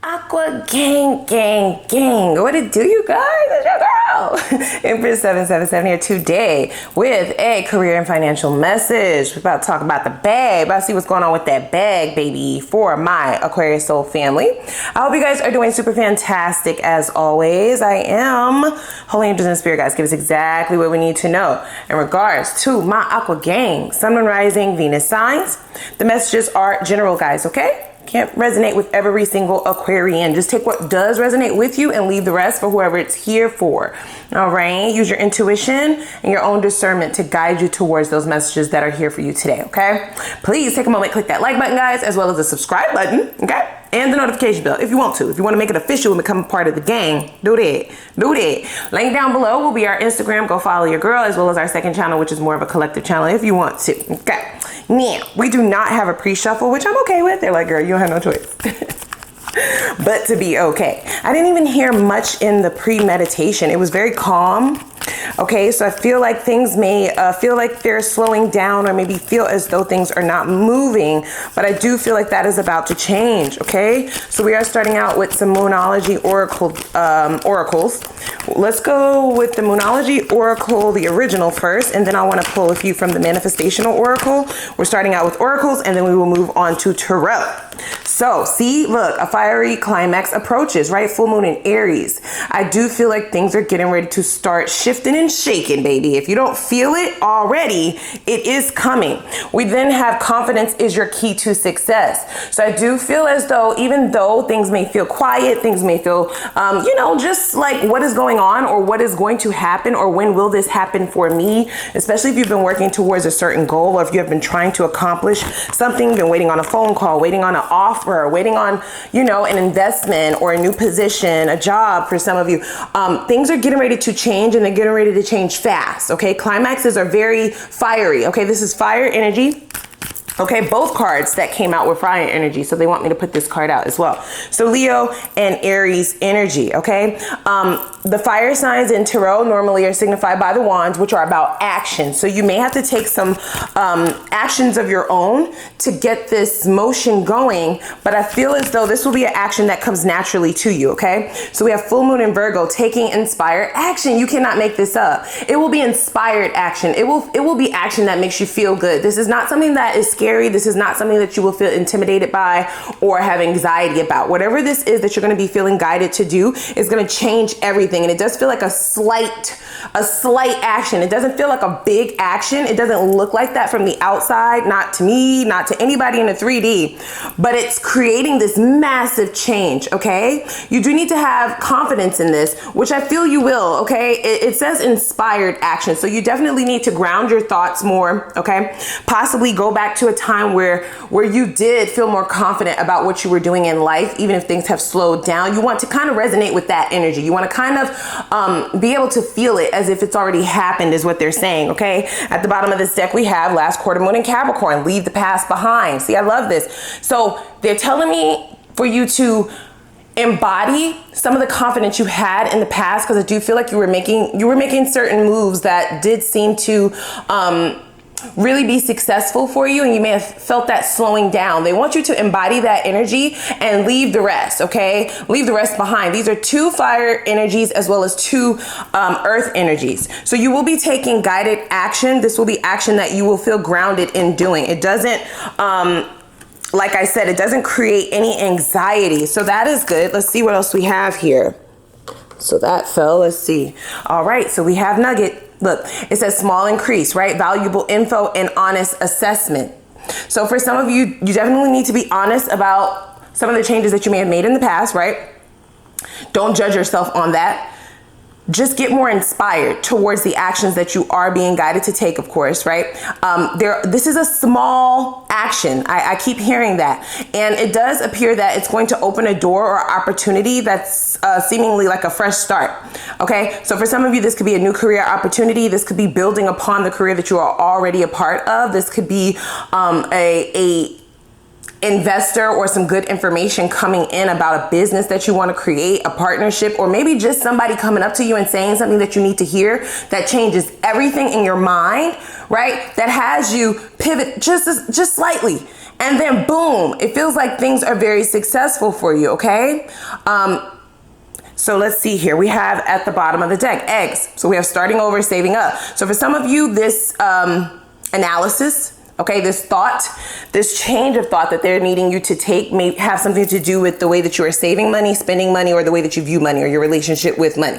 Aqua gang, gang, gang. What it do, you guys? It's your girl, Empress 777 here today with a career and financial message. We're about to talk about the bag. About to see what's going on with that bag, baby, for my Aquarius soul family. I hope you guys are doing super fantastic as always. I am. Holy Angels and Spirit guys give us exactly what we need to know in regards to my Aqua gang, Sun, Moon, Rising, Venus signs. The messages are general, guys, okay? Can't resonate with every single Aquarian. Just take what does resonate with you and leave the rest for whoever it's here for. All right. Use your intuition and your own discernment to guide you towards those messages that are here for you today. Okay. Please take a moment, click that like button, guys, as well as the subscribe button. Okay. And the notification bell if you want to. If you want to make it official and become a part of the gang, do that. Do that. Link down below will be our Instagram. Go follow your girl, as well as our second channel, which is more of a collective channel if you want to. Okay. Now, we do not have a pre-shuffle, which I'm okay with. They're like, girl, you don't have no choice. But to be okay. I didn't even hear much in the pre-meditation. It was very calm. Okay, so I feel like things may feel like they're slowing down, or maybe feel as though things are not moving, but I do feel like that is about to change. Okay, so we are starting out with some Moonology oracles. Let's go with the Moonology oracle, the original first, and then I want to pull a few from the manifestational oracle. We're starting out with oracles, and then we will move on to tarot. So see, look, a fiery climax approaches, right? Full moon in Aries. I do feel like things are getting ready to start shifting and shaking, baby. If you don't feel it already, it is coming. We then have confidence is your key to success. So I do feel as though, even though things may feel quiet, things may feel, just like what is going on or what is going to happen or when will this happen for me, especially if you've been working towards a certain goal or if you have been trying to accomplish something, been waiting on a phone call, waiting on an offer, waiting on, an investment or a new position, a job for some of you. Things are getting ready to change, and they're getting ready to change fast. Okay. Climaxes are very fiery. Okay. This is fire energy. Okay, both cards that came out were fire energy, so they want me to put this card out as well. So Leo and Aries energy, okay? The fire signs in tarot normally are signified by the wands, which are about action. So you may have to take some actions of your own to get this motion going, but I feel as though this will be an action that comes naturally to you, okay? So we have full moon in Virgo, taking inspired action. You cannot make this up. It will be inspired action. It will be action that makes you feel good. This is not something that is scary. This is not something that you will feel intimidated by or have anxiety about. Whatever this is that you're going to be feeling guided to do is going to change everything. And it does feel like a slight action. It doesn't feel like a big action. It doesn't look like that from the outside, not to me, not to anybody in the 3D, but it's creating this massive change. Okay. You do need to have confidence in this, which I feel you will. Okay. It says inspired action. So you definitely need to ground your thoughts more. Okay. Possibly go back to a time where you did feel more confident about what you were doing in life, even if things have slowed down. You want to kind of resonate with that energy. You want to kind of be able to feel it as if it's already happened, is what they're saying. Okay. At the bottom of this deck, we have last quarter moon in Capricorn, leave the past behind. See, I love this. So they're telling me for you to embody some of the confidence you had in the past, because I do feel like you were making certain moves that did seem to really be successful for you, and you may have felt that slowing down. They want you to embody that energy and leave the rest. Okay, leave the rest behind. These are two fire energies as well as two earth energies. So you will be taking guided action. This will be action that you will feel grounded in doing. It doesn't like I said, it doesn't create any anxiety, so that is good. Let's see what else we have here. So that fell. Let's see. All right, so we have nugget. Look, it says small increase, right? Valuable info and honest assessment. So for some of you, you definitely need to be honest about some of the changes that you may have made in the past, right? Don't judge yourself on that. Just get more inspired towards the actions that you are being guided to take, of course, right? This is a small action. I keep hearing that. And it does appear that it's going to open a door or opportunity that's seemingly like a fresh start. Okay, so for some of you, this could be a new career opportunity. This could be building upon the career that you are already a part of. This could be a investor or some good information coming in about a business that you want to create, a partnership, or maybe just somebody coming up to you and saying something that you need to hear that changes everything in your mind, right? That has you pivot just slightly and then boom, it feels like things are very successful for you, okay? So let's see here. We have at the bottom of the deck, eggs. So we have starting over, saving up. So for some of you, this analysis, okay, this thought, this change of thought that they're needing you to take may have something to do with the way that you are saving money, spending money, or the way that you view money or your relationship with money.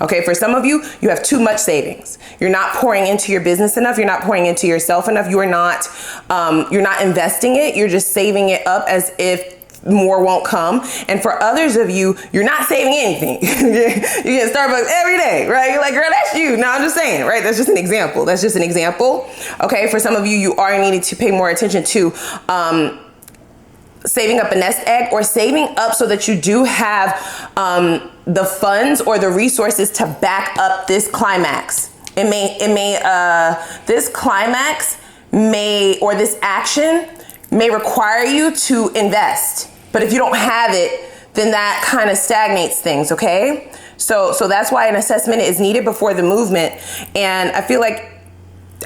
Okay, for some of you, you have too much savings. You're not pouring into your business enough. You're not pouring into yourself enough. You're not investing it. You're just saving it up as if more won't come. And for others of you, you're not saving anything. You get Starbucks every day, right? You're like, girl, that's you. No, I'm just saying, right? That's just an example. That's just an example. Okay, for some of you, you are needing to pay more attention to saving up a nest egg, or saving up so that you do have the funds or the resources to back up this climax. This climax may, or this action may require you to invest. But if you don't have it, then that kind of stagnates things, okay? So that's why an assessment is needed before the movement. And I feel like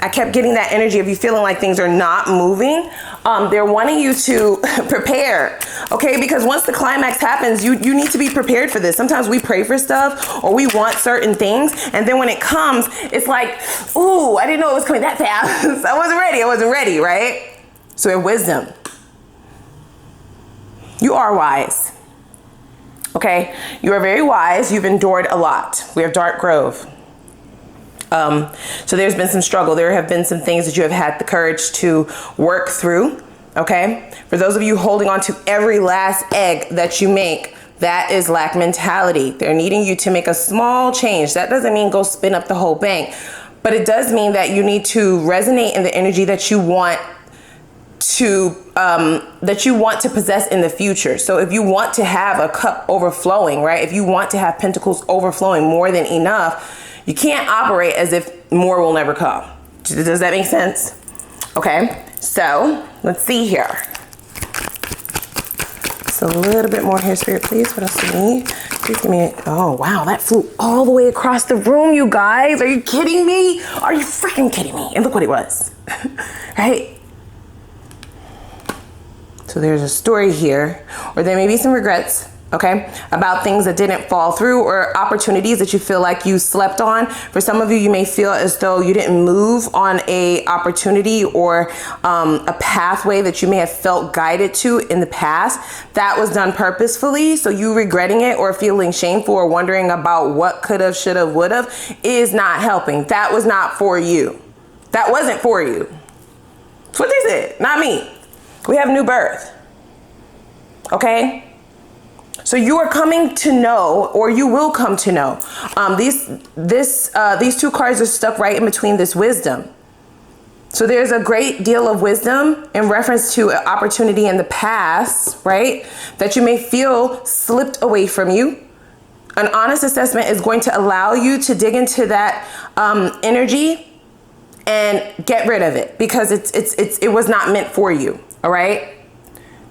I kept getting that energy of you feeling like things are not moving. They're wanting you to prepare, okay? Because once the climax happens, you need to be prepared for this. Sometimes we pray for stuff or we want certain things, and then when it comes, it's like, ooh, I didn't know it was coming that fast. I wasn't ready, right? So in wisdom, you are wise, okay? You are very wise. You've endured a lot. We have Dark Grove. So there's been some struggle. There have been some things that you have had the courage to work through, okay? For those of you holding on to every last egg that you make, that is lack mentality. They're needing you to make a small change. That doesn't mean go spin up the whole bank, but it does mean that you need to resonate in the energy that you want to possess in the future. So if you want to have a cup overflowing, right? If you want to have pentacles overflowing more than enough, you can't operate as if more will never come. Does that make sense? Okay, so let's see here. Just a little bit more here, Spirit, please. What else do you need? Please give me oh, wow, that flew all the way across the room, you guys. Are you kidding me? Are you freaking kidding me? And look what it was, right? So there's a story here, or there may be some regrets, okay, about things that didn't fall through, or opportunities that you feel like you slept on. For some of you, you may feel as though you didn't move on a opportunity or a pathway that you may have felt guided to in the past. That was done purposefully. So you regretting it or feeling shameful or wondering about what could have, should have, would have is not helping. That was not for you. That wasn't for you. That's what they said, not me. We have new birth, okay? So you are coming to know, or you will come to know. These two cards are stuck right in between this wisdom. So there's a great deal of wisdom in reference to an opportunity in the past, right? That you may feel slipped away from you. An honest assessment is going to allow you to dig into that energy and get rid of it, because it was not meant for you. All right.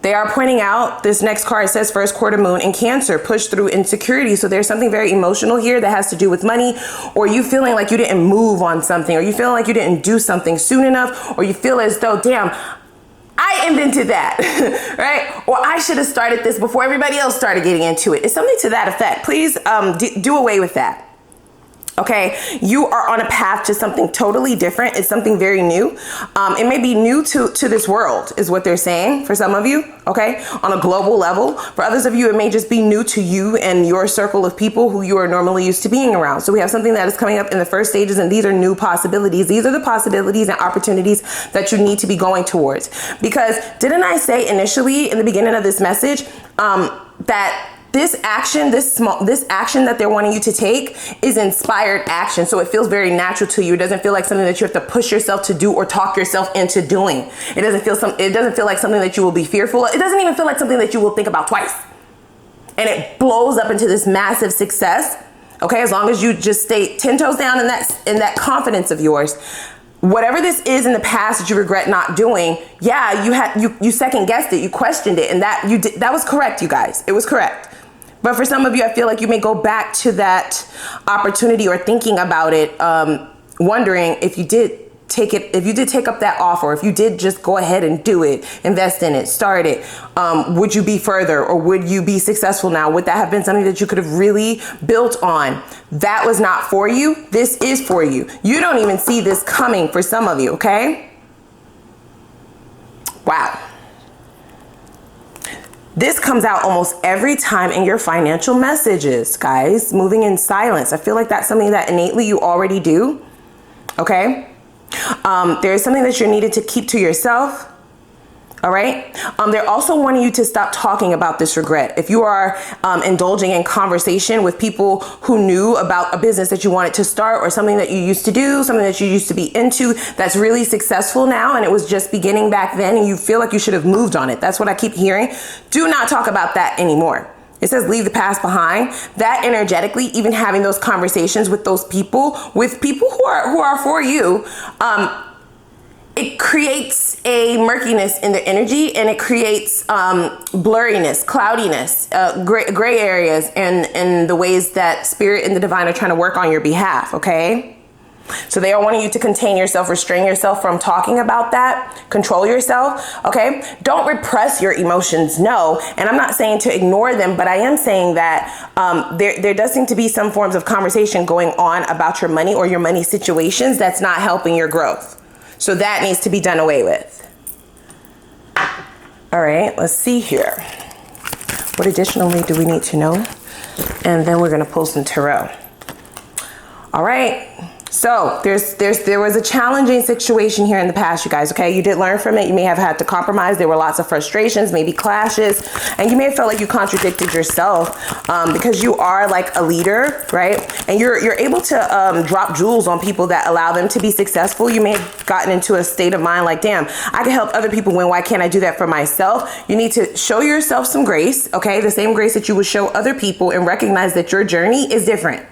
They are pointing out, this next card says first quarter moon in Cancer, push through insecurity. So there's something very emotional here that has to do with money, or you feeling like you didn't move on something, or you feeling like you didn't do something soon enough, or you feel as though, damn, I invented that, right? Or I should have started this before everybody else started getting into it. It's something to that effect. Please do away with that. Okay, you are on a path to something totally different. It's something very new. It may be new to this world, is what they're saying for some of you, okay, on a global level. For others of you, it may just be new to you and your circle of people who you are normally used to being around. So we have something that is coming up in the first stages, and these are new possibilities. These are the possibilities and opportunities that you need to be going towards. Because didn't I say initially in the beginning of this message that this action that they're wanting you to take is inspired action. So it feels very natural to you. It doesn't feel like something that you have to push yourself to do or talk yourself into doing. It doesn't feel like something that you will be fearful of. It doesn't even feel like something that you will think about twice. And it blows up into this massive success. Okay, as long as you just stay 10 toes down in that confidence of yours. Whatever this is in the past that you regret not doing, yeah, you second guessed it, you questioned it, and that was correct, you guys. It was correct. But for some of you, I feel like you may go back to that opportunity or thinking about it, wondering if you did take up that offer, if you did just go ahead and do it, invest in it, start it, would you be further, or would you be successful now? Would that have been something that you could have really built on? That was not for you. This is for you. You don't even see this coming for some of you, okay? Wow. This comes out almost every time in your financial messages, guys. Moving in silence. I feel like that's something that innately you already do, okay? There's something that you're needed to keep to yourself. All right. They're also wanting you to stop talking about this regret. If you are indulging in conversation with people who knew about a business that you wanted to start, or something that you used to do, something that you used to be into that's really successful now, and it was just beginning back then, and you feel like you should have moved on it. That's what I keep hearing. Do not talk about that anymore. It says leave the past behind. That energetically, even having those conversations with those people, with people who are for you, it creates a murkiness in the energy, and it creates blurriness, cloudiness, gray areas in the ways that spirit and the divine are trying to work on your behalf, okay? So they are wanting you to contain yourself, restrain yourself from talking about that, control yourself, okay? Don't repress your emotions, no. And I'm not saying to ignore them, but I am saying that there does seem to be some forms of conversation going on about your money or your money situations that's not helping your growth. So that needs to be done away with. All right, let's see here. What additionally do we need to know? And then we're gonna pull some tarot. All right. So there was a challenging situation here in the past, you guys, okay? You did learn from it. You may have had to compromise. There were lots of frustrations, maybe clashes, and you may have felt like you contradicted yourself because you are like a leader, right? And you're able to drop jewels on people that allow them to be successful. You may have gotten into a state of mind like, damn, I can help other people win. Why can't I do that for myself? You need to show yourself some grace, okay? The same grace that you would show other people, and recognize that your journey is different.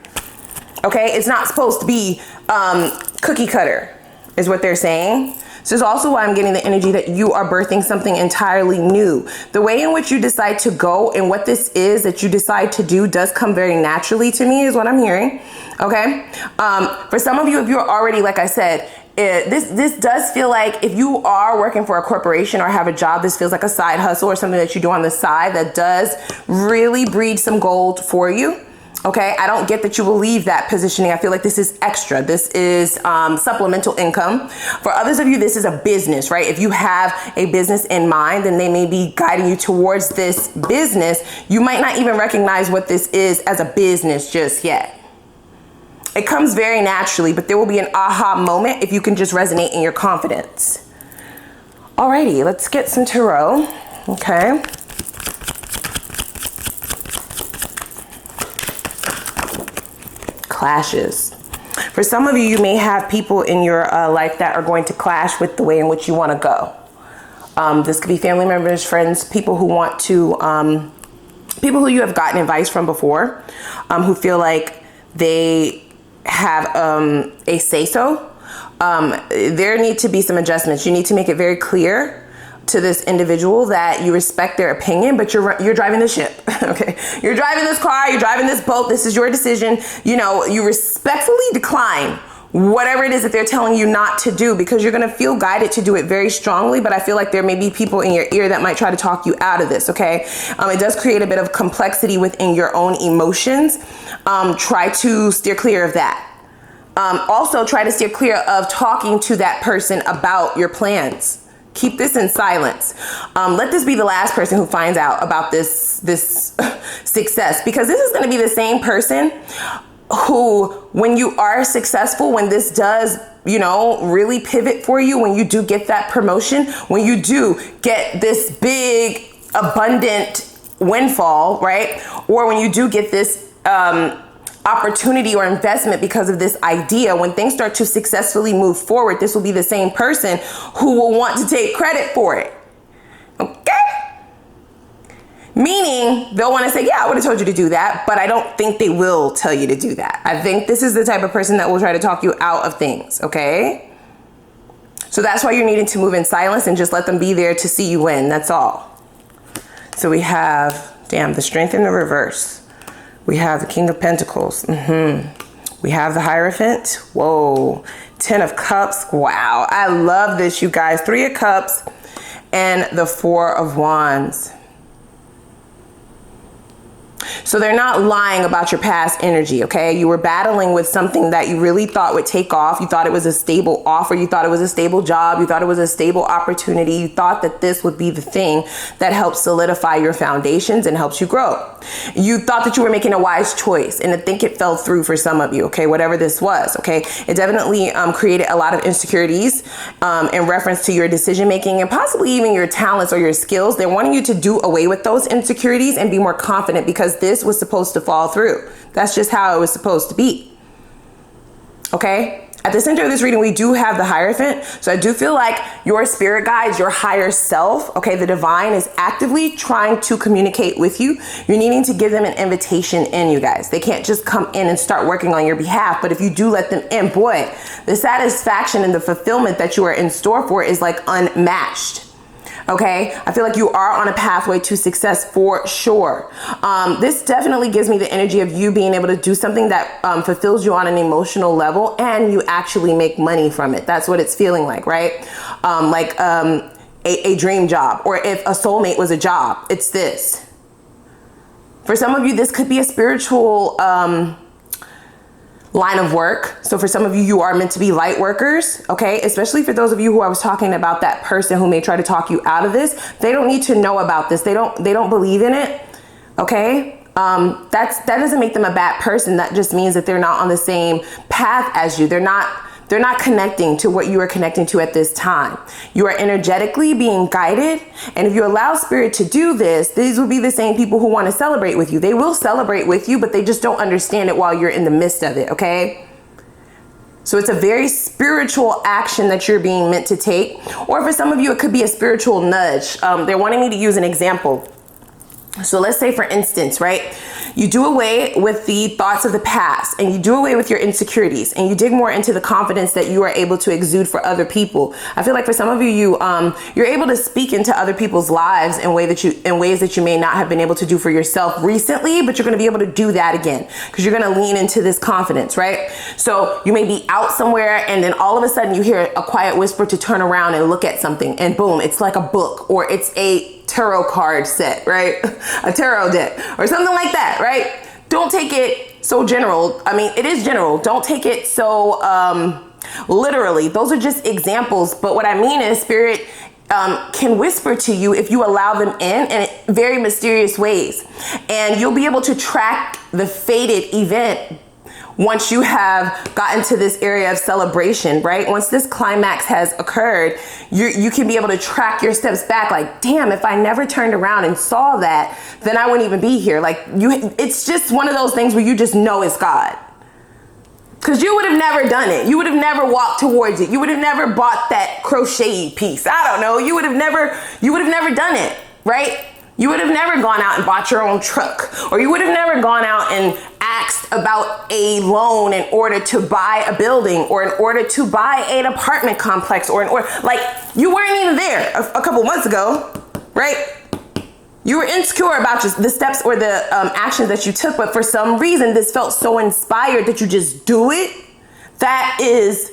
Okay, it's not supposed to be cookie cutter, is what they're saying. So this is also why I'm getting the energy that you are birthing something entirely new. The way in which you decide to go and what this is that you decide to do does come very naturally to me, is what I'm hearing. Okay, for some of you, if you're already, like I said, this does feel like if you are working for a corporation or have a job, this feels like a side hustle or something that you do on the side that does really breed some gold for you. Okay, I don't get that you will leave that positioning. I feel like this is extra. This is supplemental income. For others of you, this is a business, right? If you have a business in mind, then they may be guiding you towards this business. You might not even recognize what this is as a business just yet. It comes very naturally, but there will be an aha moment if you can just resonate in your confidence. Alrighty, let's get some tarot. Okay. Clashes. For some of you, you may have people in your life that are going to clash with the way in which you want to go. This could be family members, friends, people who want to, people who you have gotten advice from before, who feel like they have a say-so. There need to be some adjustments. You need to make it very clear to this individual that you respect their opinion, but you're driving the ship. Okay, you're driving this car, you're driving this boat. This is your decision. You know, you respectfully decline whatever it is that they're telling you not to do, because you're going to feel guided to do it very strongly. But I feel like there may be people in your ear that might try to talk you out of this. Okay, it does create a bit of complexity within your own emotions. Try to steer clear of that. Also, try to steer clear of talking to that person about your plans. Keep this in silence. Let this be the last person who finds out about this success, because this is going to be the same person who, when you are successful, when this does, you know, really pivot for you, when you do get that promotion, when you do get this big, abundant windfall, right? Or when you do get this opportunity or investment because of this idea, when things start to successfully move forward, this will be the same person who will want to take credit for it. Okay? Meaning they'll want to say, yeah, I would have told you to do that, but I don't think they will tell you to do that. I think this is the type of person that will try to talk you out of things. Okay? So that's why you're needing to move in silence and just let them be there to see you win. That's all. So we have, damn, the Strength in the reverse. We have the King of Pentacles. We have the Hierophant. Whoa. 10 of Cups. Wow. I love this, you guys. 3 of Cups and the 4 of Wands. So they're not lying about your past energy, okay? You were battling with something that you really thought would take off. You thought it was a stable offer. You thought it was a stable job. You thought it was a stable opportunity. You thought that this would be the thing that helps solidify your foundations and helps you grow. You thought that you were making a wise choice, and I think it fell through for some of you, okay? Whatever this was, okay? It definitely created a lot of insecurities in reference to your decision making and possibly even your talents or your skills. They're wanting you to do away with those insecurities and be more confident, because this was supposed to fall through. That's just how it was supposed to be. Okay? At the center of this reading, we do have the Hierophant. So I do feel like your spirit guides, your higher self, okay, the divine is actively trying to communicate with you. You're needing to give them an invitation in, you guys. They can't just come in and start working on your behalf. But if you do let them in, boy, the satisfaction and the fulfillment that you are in store for is like unmatched. Okay, I feel like you are on a pathway to success for sure. This definitely gives me the energy of you being able to do something that fulfills you on an emotional level, and you actually make money from it. That's what it's feeling like, right? A dream job, or if a soulmate was a job, it's this. For some of you, this could be a spiritual line of work. So for some of you, you are meant to be light workers, okay? Especially for those of you who I was talking about, that person who may try to talk you out of this. They don't need to know about this. They don't believe in it, okay? That doesn't make them a bad person. That just means that they're not on the same path as you. They're not connecting to what you are connecting to at this time. You are energetically being guided. And if you allow spirit to do this, these will be the same people who want to celebrate with you. They will celebrate with you, but they just don't understand it while you're in the midst of it, okay? So it's a very spiritual action that you're being meant to take. Or for some of you, it could be a spiritual nudge. They're wanting me to use an example. So let's say, for instance, right, you do away with the thoughts of the past, and you do away with your insecurities, and you dig more into the confidence that you are able to exude for other people. I feel like for some of you, you're able to speak into other people's lives in ways that you may not have been able to do for yourself recently, but you're going to be able to do that again because you're going to lean into this confidence, right? So you may be out somewhere, and then all of a sudden you hear a quiet whisper to turn around and look at something, and boom, it's like a book, or it's a tarot card set, right? A tarot deck or something like that, right? Don't take it so general. I mean, it is general. Don't take it so literally. Those are just examples. But what I mean is spirit can whisper to you if you allow them in very mysterious ways. And you'll be able to track the fated event once you have gotten to this area of celebration, right? Once this climax has occurred, you can be able to track your steps back. Like, damn, if I never turned around and saw that, then I wouldn't even be here. Like, it's just one of those things where you just know it's God. Because you would have never done it. You would have never walked towards it. You would have never bought that crochet piece. I don't know. You would have never done it, right? You would have never gone out and bought your own truck, or you would have never gone out and asked about a loan in order to buy a building, or in order to buy an apartment complex, or like you weren't even there a couple months ago, right? You were insecure about just the steps or the actions that you took, but for some reason this felt so inspired that you just do it. That is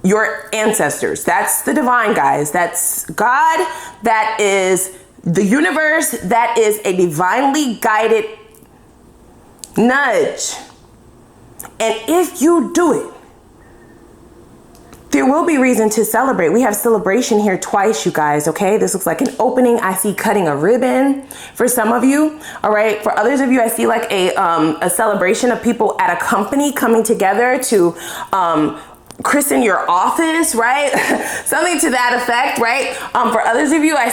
your ancestors. That's the divine, guys. That's God. That is the universe. That is a divinely guided nudge. And if you do it, there will be reason to celebrate. We have celebration here twice, you guys, okay? This looks like an opening. I see cutting a ribbon for some of you, all right? For others of you, I see like a celebration of people at a company coming together to christen your office, right? Something to that effect, right? For others of you, I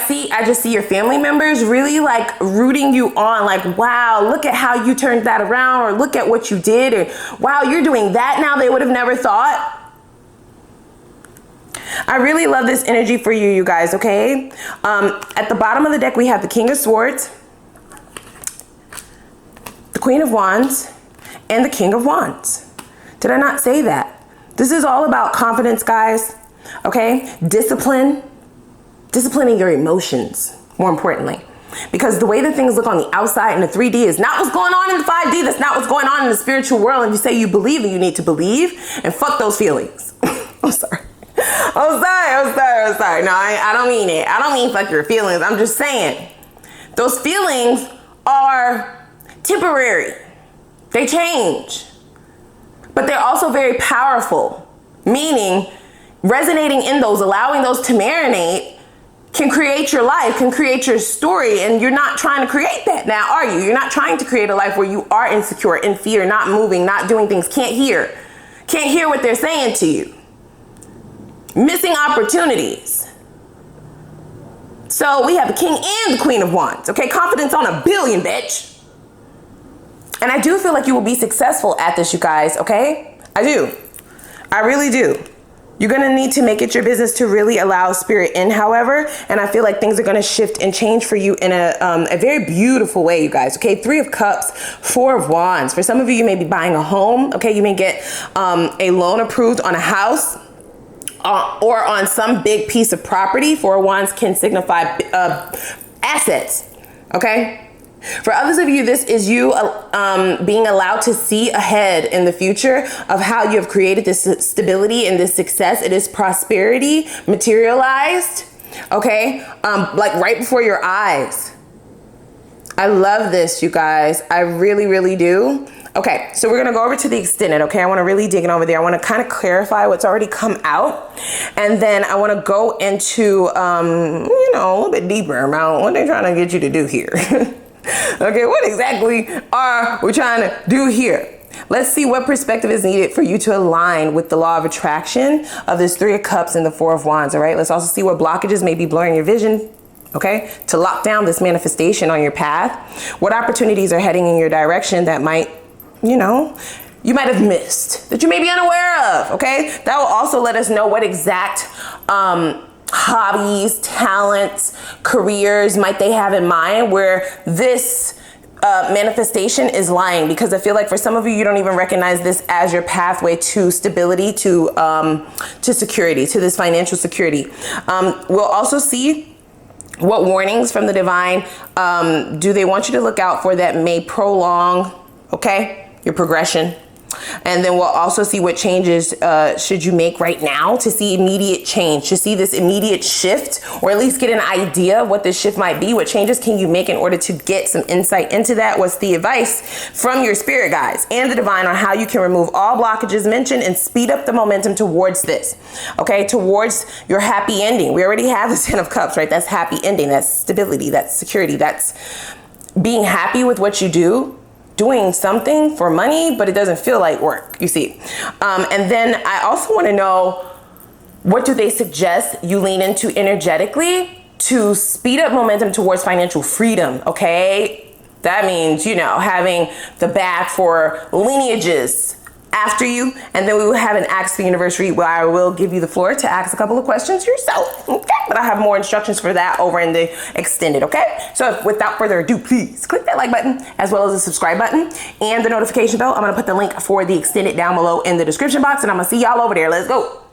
just see your family members really like rooting you on, like, wow, look at how you turned that around, or look at what you did, or wow, you're doing that now. They would have never thought. I really love this energy for you, you guys, okay? At the bottom of the deck, we have the King of Swords, the Queen of Wands, and the King of Wands. Did I not say that? This is all about confidence, guys, okay? Disciplining your emotions, more importantly. Because the way that things look on the outside in the 3D is not what's going on in the 5D. That's not what's going on in the spiritual world. And you say you believe and you need to believe, and fuck those feelings. I'm sorry. I'm sorry. No, I don't mean it. I don't mean fuck your feelings. I'm just saying those feelings are temporary. They change. But they're also very powerful, meaning resonating in those, allowing those to marinate can create your life, can create your story. And you're not trying to create that now, are you? You're not trying to create a life where you are insecure, in fear, not moving, not doing things, can't hear what they're saying to you. Missing opportunities. So we have the King and the Queen of Wands. Okay, confidence on a billion, bitch. And I do feel like you will be successful at this, you guys, okay? I do. I really do. You're going to need to make it your business to really allow spirit in, however, and I feel like things are going to shift and change for you in a very beautiful way, you guys, okay? 3 of Cups, 4 of Wands. For some of you, you may be buying a home, okay? You may get a loan approved on a house or on some big piece of property. 4 of Wands can signify assets, okay? For others of you, this is you being allowed to see ahead in the future of how you have created this stability and this success. It is prosperity materialized, okay? Like right before your eyes. I love this, you guys. I really, really do. Okay, so we're gonna go over to the extended, okay? I wanna really dig in over there. I wanna kind of clarify what's already come out. And then I wanna go into, you know, a little bit deeper about what they're trying to get you to do here. Okay, what exactly are we trying to do here? Let's see what perspective is needed for you to align with the law of attraction of this 3 of Cups and the 4 of Wands, all right? Let's also see what blockages may be blurring your vision, okay? To lock down this manifestation on your path. What opportunities are heading in your direction that might, you know, you might have missed, that you may be unaware of, okay? That will also let us know what exact hobbies, talents, careers might they have in mind where this manifestation is lying, because I feel like for some of you, you don't even recognize this as your pathway to stability, to security, to this financial security. We'll also see what warnings from the divine do they want you to look out for that may prolong, okay, your progression. And then we'll also see what changes should you make right now to see immediate change, to see this immediate shift, or at least get an idea of what this shift might be. What changes can you make in order to get some insight into that? What's the advice from your spirit guides and the divine on how you can remove all blockages mentioned and speed up the momentum towards this, okay, towards your happy ending. We already have the 10 of Cups, right? That's happy ending, that's stability, that's security, that's being happy with what you do, doing something for money, but it doesn't feel like work, you see. And then I also want to know, what do they suggest you lean into energetically to speed up momentum towards financial freedom, okay? That means, you know, having the back for lineages after you, and then we will have an Ask the Universe read where I will give you the floor to ask a couple of questions yourself, okay? But I have more instructions for that over in the extended, okay? So without further ado, please click that like button as well as the subscribe button and the notification bell. I'm gonna put the link for the extended down below in the description box, and I'm gonna see y'all over there. Let's go.